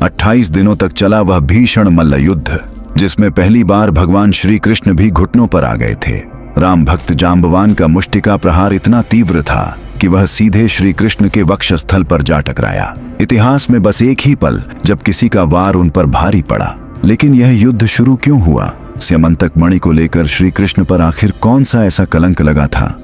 28 दिनों तक चला वह भीषण मल्ल युद्ध, जिसमें पहली बार भगवान श्री कृष्ण भी घुटनों पर आ गए थे। राम भक्त जांबवान का मुष्टिका प्रहार इतना तीव्र था कि वह सीधे श्री कृष्ण के वक्षस्थल पर जा टकराया। इतिहास में बस एक ही पल जब किसी का वार उन पर भारी पड़ा। लेकिन यह युद्ध शुरू क्यों हुआ? स्यमंतक मणि को लेकर श्री कृष्ण पर आखिर कौन सा ऐसा कलंक लगा था?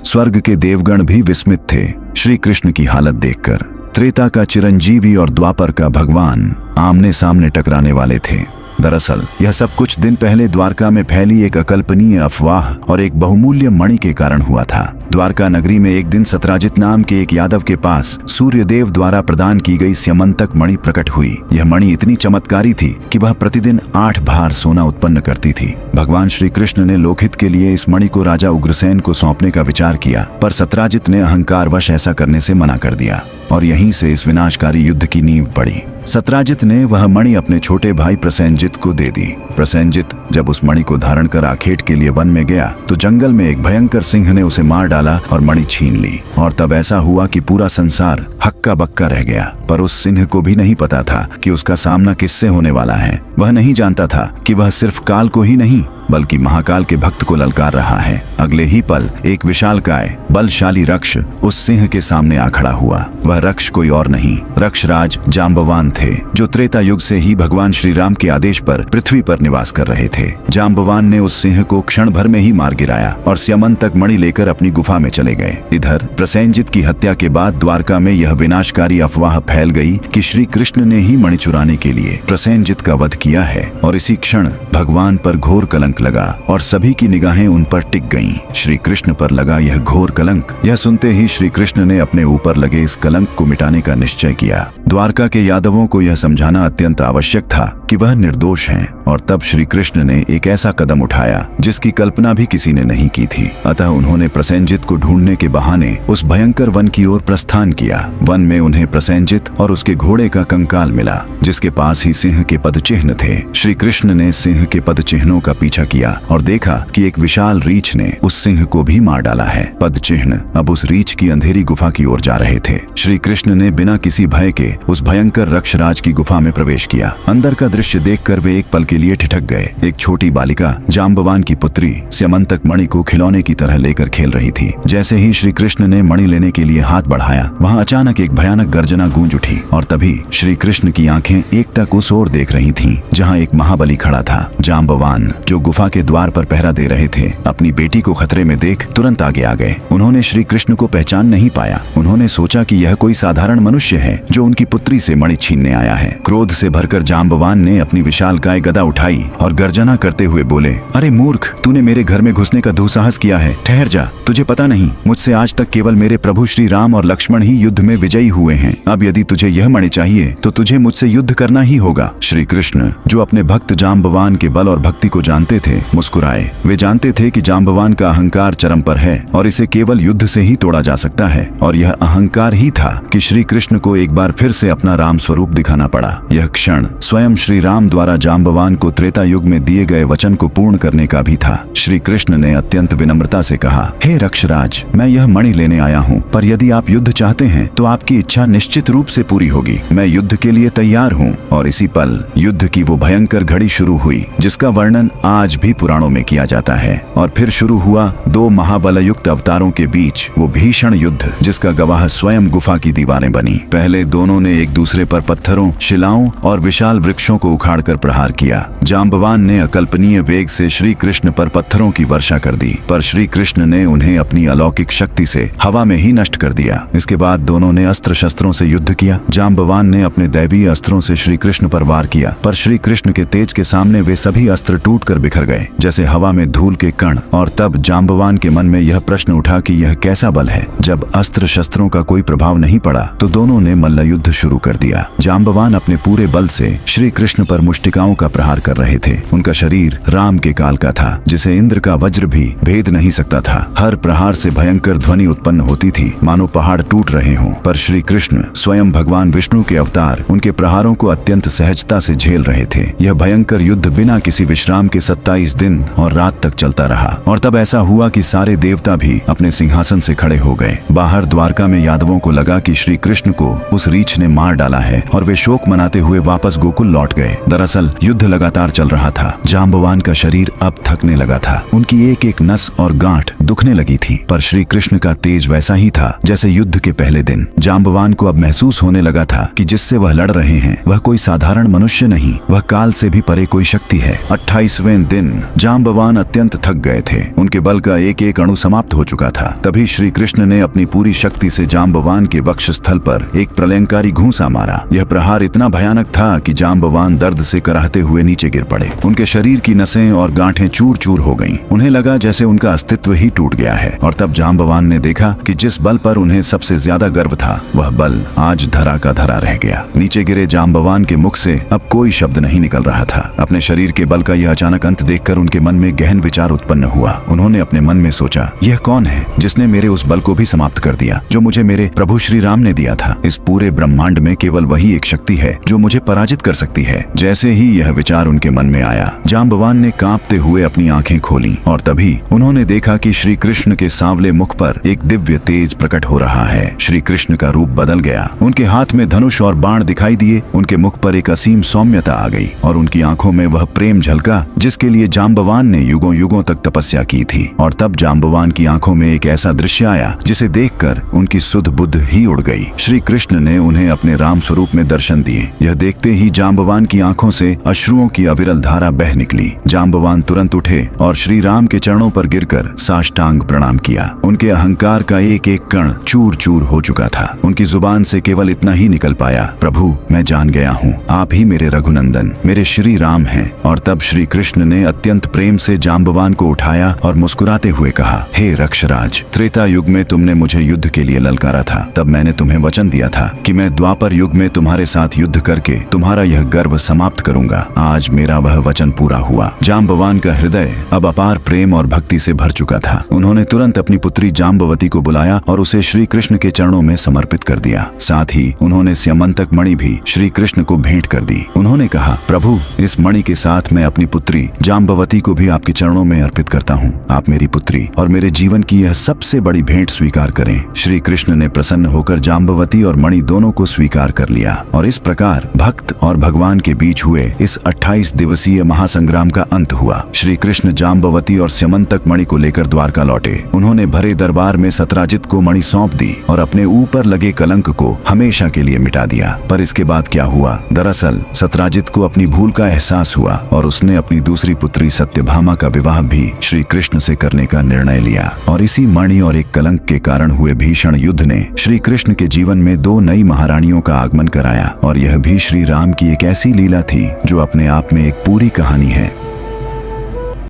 स्वर्ग के देवगण भी विस्मित थे श्री कृष्ण की हालत देखकर। त्रेता का चिरंजीवी और द्वापर का भगवान आमने सामने टकराने वाले थे। दरअसल यह सब कुछ दिन पहले द्वारका में फैली एक अकल्पनीय अफवाह और एक बहुमूल्य मणि के कारण हुआ था। द्वारका नगरी में एक दिन सत्राजित नाम के एक यादव के पास सूर्यदेव द्वारा प्रदान की गई स्यमंतक मणि प्रकट हुई। यह मणि इतनी चमत्कारी थी कि वह प्रतिदिन 8 भार सोना उत्पन्न करती थी। भगवान श्री कृष्ण ने लोकहित के लिए इस मणि को राजा उग्रसेन को सौंपने का विचार किया, पर सत्राजित ने अहंकारवश ऐसा करने से मना कर दिया और यहीं से इस विनाशकारी युद्ध की नींव पड़ी। सत्राजित ने वह मणि अपने छोटे भाई प्रसेनजित को दे दी। प्रसेनजित जब उस मणि को धारण कर आखेट के लिए वन में गया तो जंगल में एक भयंकर सिंह ने उसे मार डाला और मणि छीन ली। और तब ऐसा हुआ कि पूरा संसार हक्का बक्का रह गया। पर उस सिंह को भी नहीं पता था कि उसका सामना किससे होने वाला है। वह नहीं जानता था कि वह सिर्फ काल को ही नहीं बल्कि महाकाल के भक्त को ललकार रहा है। अगले ही पल एक विशालकाय बलशाली रक्ष उस सिंह के सामने आ खड़ा हुआ। वह रक्ष कोई और नहीं, रक्षराज जांबवान थे, जो त्रेता युग से ही भगवान श्री राम के आदेश पर पृथ्वी पर निवास कर रहे थे। जांबवान ने उस सिंह को क्षण भर में ही मार गिराया और स्यमंतक मणि लेकर अपनी गुफा में चले गए। इधर प्रसेनजित की हत्या के बाद द्वारका में यह विनाशकारी अफवाह फैल गई कि श्री कृष्ण ने ही मणि चुराने के लिए प्रसेनजित का वध किया है। और इसी क्षण भगवान पर घोर कलंक लगा और सभी की निगाहें उन पर टिक गईं। श्री कृष्ण पर लगा यह घोर कलंक, यह सुनते ही श्री कृष्ण ने अपने ऊपर लगे इस कलंक को मिटाने का निश्चय किया। द्वारका के यादवों को यह समझाना अत्यंत आवश्यक था कि वह निर्दोष हैं, और तब श्री कृष्ण ने एक ऐसा कदम उठाया जिसकी कल्पना भी किसी ने नहीं की थी। अतः उन्होंने प्रसेनजित को ढूंढने के बहाने उस भयंकर वन की ओर प्रस्थान किया। वन में उन्हें प्रसेनजित और उसके घोड़े का कंकाल मिला, जिसके पास ही सिंह के पद चिन्ह थे। श्री कृष्ण ने सिंह के पद चिन्हों का पीछा किया और देखा कि एक विशाल रीछ ने उस सिंह को भी मार डाला है। पद चिन्ह अब उस रीछ की अंधेरी गुफा की ओर जा रहे थे। श्री कृष्ण ने बिना किसी भय के उस भयंकर रक्षराज की गुफा में प्रवेश किया। अंदर का दृश्य देखकर वे एक पल के लिए ठिठक गए। एक छोटी बालिका जांबवान की पुत्री स्यमंतक मणि को खिलौने की तरह लेकर खेल रही थी। जैसे ही श्री कृष्ण ने मणि लेने के लिए हाथ बढ़ाया, वहां अचानक एक भयानक गर्जना गूंज उठी और तभी श्री कृष्ण की आंखें एकटक उस ओर देख रही थीं, जहां एक महाबली खड़ा था। जांबवान, जो गुफा के द्वार पर पहरा दे रहे थे, अपनी बेटी को खतरे में देख तुरंत आगे आ गए। उन्होंने श्री कृष्ण को पहचान नहीं पाया। उन्होंने सोचा कि यह कोई साधारण मनुष्य है जो उनकी पुत्री से मणि छीनने आया है। क्रोध से भरकर जांबवान ने अपनी विशालकाय गदा उठाई और गर्जना करते हुए बोले, अरे मूर्ख, तूने मेरे घर में घुसने का दुस्साहस किया है। ठहर जा, तुझे पता नहीं, मुझसे आज तक केवल मेरे प्रभु श्री राम और लक्ष्मण ही युद्ध में विजयी हुए हैं। अब यदि तुझे यह मणि चाहिए तो तुझे मुझसे युद्ध करना ही होगा। श्री कृष्ण, जो अपने भक्त जांबवान के बल और भक्ति को जानते थे, मुस्कुराए। वे जानते थे कि जांबवान का अहंकार चरम पर है और इसे केवल युद्ध से ही तोड़ा जा सकता है। और यह अहंकार ही था कि श्री कृष्ण को एक बार फिर से अपना राम स्वरूप दिखाना पड़ा। यह क्षण स्वयं श्री राम द्वारा जांबवान को त्रेता युग में दिए गए वचन को पूर्ण करने का भी था। श्री कृष्ण ने अत्यंत विनम्रता से कहा, हे रक्षराज, मैं यह मणि लेने आया हूँ, पर यदि आप युद्ध चाहते हैं तो आपकी इच्छा निश्चित रूप से पूरी होगी। मैं युद्ध के लिए तैयार हूँ। और इसी पल युद्ध की वो भयंकर घड़ी शुरू हुई जिसका वर्णन आज भी पुराणों में किया जाता है। और फिर शुरू हुआ 2 महाबलयुक्त अवतारों के बीच वो भीषण युद्ध, जिसका गवाह स्वयं गुफा की दीवारें बनी। पहले दोनों ने एक दूसरे पर पत्थरों, शिलाओं और विशाल वृक्षों को उखाड़कर प्रहार किया। जांबवान ने अकल्पनीय वेग से श्री कृष्ण पर पत्थरों की वर्षा कर दी, पर श्री कृष्ण ने उन्हें अपनी अलौकिक शक्ति से हवा में ही नष्ट कर दिया। इसके बाद दोनों ने अस्त्र शस्त्रों से युद्ध किया। जांबवान ने अपने दैवीय अस्त्रों से श्री कृष्ण पर वार किया, पर श्री कृष्ण के तेज के सामने वे सभी अस्त्र टूटकर बिखर गए जैसे हवा में धूल के कण। और तब जांबवान के मन में यह प्रश्न उठा कि यह कैसा बल है। जब अस्त्र शस्त्रों का कोई प्रभाव नहीं पड़ा तो दोनों ने मल्ल युद्ध शुरू कर दिया। जांबवान अपने पूरे बल से श्री कृष्ण पर मुष्टिकाओं का प्रहार कर रहे थे। उनका शरीर राम के काल का था, जिसे इंद्र का वज्र भी भेद नहीं सकता था। हर प्रहार से भयंकर ध्वनि उत्पन्न होती थी, मानो पहाड़ टूट रहे हों। पर श्री कृष्ण स्वयं भगवान विष्णु के अवतार उनके प्रहारों को अत्यंत सहजता से झेल रहे थे। यह भयंकर युद्ध बिना किसी विश्राम के 27 दिन और रात तक चलता रहा। और तब ऐसा हुआ कि सारे देवता भी अपने सिंहासन से खड़े हो गए। बाहर द्वारका में यादवों को लगा कि श्री कृष्ण को उस रीछ ने मार डाला है और वे शोक मनाते हुए वापस गोकुल लौट गए। दरअसल युद्ध लगातार चल रहा था। जांबवान का शरीर अब थकने लगा था। उनकी एक एक नस और गांठ दुखने लगी थी, पर श्री कृष्ण का तेज वैसा ही था जैसे युद्ध के पहले दिन। जांबवान को अब महसूस होने लगा था कि जिससे वह लड़ रहे हैं वह कोई साधारण मनुष्य नहीं, वह काल से भी परे कोई शक्ति है। 28वें दिन जांबवान अत्यंत थक गए थे। उनके बल का एक एक अणु समाप्त हो चुका था। तभी श्री कृष्ण ने अपनी पूरी शक्ति से जांबवान के वक्षस्थल पर एक प्रलयंकारी घूंसा मारा। यह प्रहार इतना भयानक था कि जांबवान दर्द से कराहते हुए नीचे गिर पड़े। उनके शरीर की नसें और गांठें चूर चूर हो गईं। उन्हें लगा जैसे उनका अस्तित्व ही टूट गया है। और तब जांबवान ने देखा कि जिस बल पर उन्हें सबसे ज्यादा गर्व था वह बल आज धरा का धरा रह गया। नीचे गिरे जांबवान के मुख से अब कोई शब्द नहीं निकल रहा था। अपने शरीर के बल का यह अचानक अंत देखकर उनके मन में गहन विचार उत्पन्न हुआ। उन्होंने अपने मन में सोचा, यह कौन है जिसने मेरे उस बल को भी समाप्त कर दिया जो मुझे मेरे प्रभु श्री राम ने दिया था। इस पूरे ब्रह्मांड में केवल वही एक शक्ति है जो मुझे पराजित कर सकती है। जैसे ही यह विचार उनके मन में आया, जांबवान ने कांपते हुए अपनी आंखें खोलीं और तभी उन्होंने देखा कि श्री कृष्ण के सांवले मुख पर एक दिव्य तेज प्रकट हो रहा है। श्री कृष्ण का रूप बदल गया। उनके हाथ में धनुष और बाण दिखाई दिए। उनके मुख पर एक असीम सौम्यता आ गई और उनकी आंखों में वह प्रेम झलका जिसके लिए जांबवान ने युगों युगों तक तपस्या की थी। और तब जांबवान की आंखों में एक ऐसा दृश्य आया जिसे देखकर उनकी सुध बुद्ध ही उड़ गई। श्री कृष्ण ने उन्हें अपने राम स्वरूप में दर्शन दिए। यह देखते ही जांबवान की आंखों से अश्रुओं की अविरल धारा बह निकली। जांबवान तुरंत उठे और श्री राम के चरणों पर गिरकर साष्टांग प्रणाम किया। उनके अहंकार का एक एक कण चूर चूर हो चुका था। उनकी जुबान से केवल इतना ही निकल पाया, प्रभु मैं जान गया हूँ, आप ही मेरे रघुनंदन मेरे श्री राम हैं। और तब श्री कृष्ण ने अत्यंत प्रेम से जांबवान को उठाया और मुस्कुराते हुए कहा, हे रक्षराज, त्रेता युग में तुमने मुझे युद्ध के लिए ललकारा था। तब मैंने तुम्हें वचन दिया था कि मैं द्वापर युग में तुम्हारे साथ युद्ध करके तुम्हारा यह गर्व समाप्त करूंगा। आज मेरा वह वचन पूरा हुआ। जांबवान का हृदय अब अपार प्रेम और भक्ति से भर चुका था। उन्होंने तुरंत अपनी पुत्री जांबवती को बुलाया और उसे श्री कृष्ण के चरणों में समर्पित कर दिया। साथ ही उन्होंने स्यमंतक मणि भी श्री कृष्ण को भेंट कर दी। उन्होंने कहा, प्रभु इस मणि के साथ मैं अपनी पुत्री जांबवती को भी आपके चरणों में अर्पित करता हूँ। आप मेरी पुत्री और मेरे जीवन की यह सबसे बड़ी भेंट स्वीकार करें। श्री कृष्ण ने प्रसन्न होकर जांबवती और मणि दोनों को स्वीकार कर लिया और इस प्रकार भक्त और भगवान के बीच हुए इस 28 दिवसीय महासंग्राम का अंत हुआ। श्री कृष्ण जांबवती और स्यमंतक मणि को लेकर द्वारका लौटे। उन्होंने भरे दरबार में सत्राजित को मणि सौंप दी और अपने ऊपर लगे कलंक को हमेशा के लिए मिटा दिया। पर इसके बाद क्या हुआ? दरअसल सत्राजित को अपनी भूल का एहसास हुआ और उसने अपनी दूसरी पुत्री सत्यभामा का विवाह भी श्री कृष्ण से करने का निर्णय लिया। और इसी मणि और एक कलंक के कारण हुए भीषण युद्ध ने श्री कृष्ण के जीवन में 2 नई महारानियों का आगमन कराया। और यह भी श्री राम की एक ऐसी लीला थी जो अपने आप में एक पूरी कहानी है।